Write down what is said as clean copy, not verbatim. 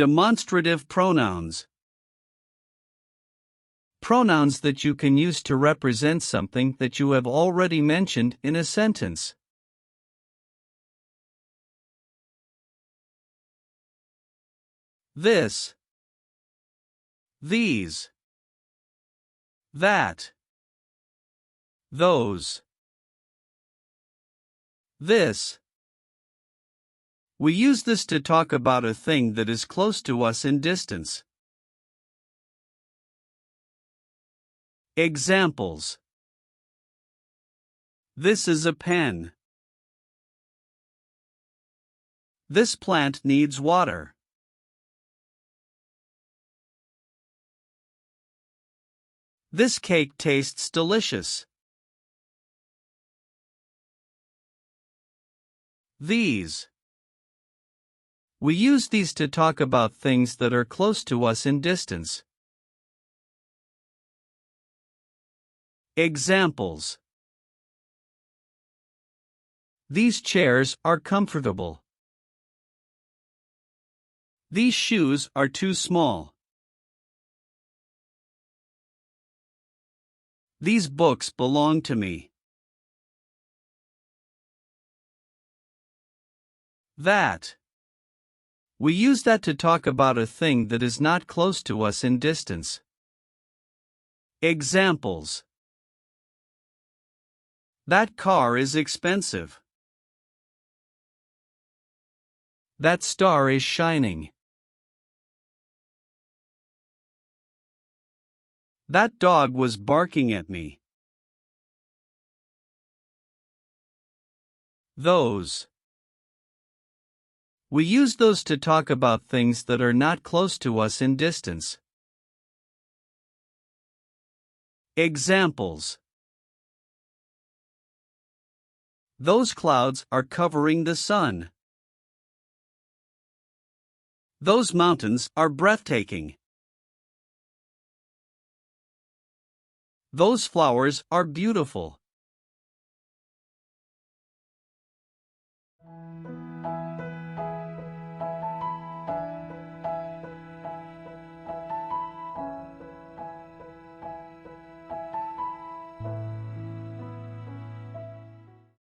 Demonstrative pronouns. Pronouns that you can use to represent something that you have already mentioned in a sentence. This, these, that, those, this. We use this to talk about a thing that is close to us in distance. Examples: this is a pen. This plant needs water. This cake tastes delicious. These. We use these to talk about things that are close to us in distance. Examples: these chairs are comfortable. These shoes are too small. These books belong to me. That. We use that to talk about a thing that is not close to us in distance. Examples: that car is expensive. That star is shining. That dog was barking at me. Those. We use those to talk about things that are not close to us in distance. Examples: those clouds are covering the sun. Those mountains are breathtaking. Those flowers are beautiful.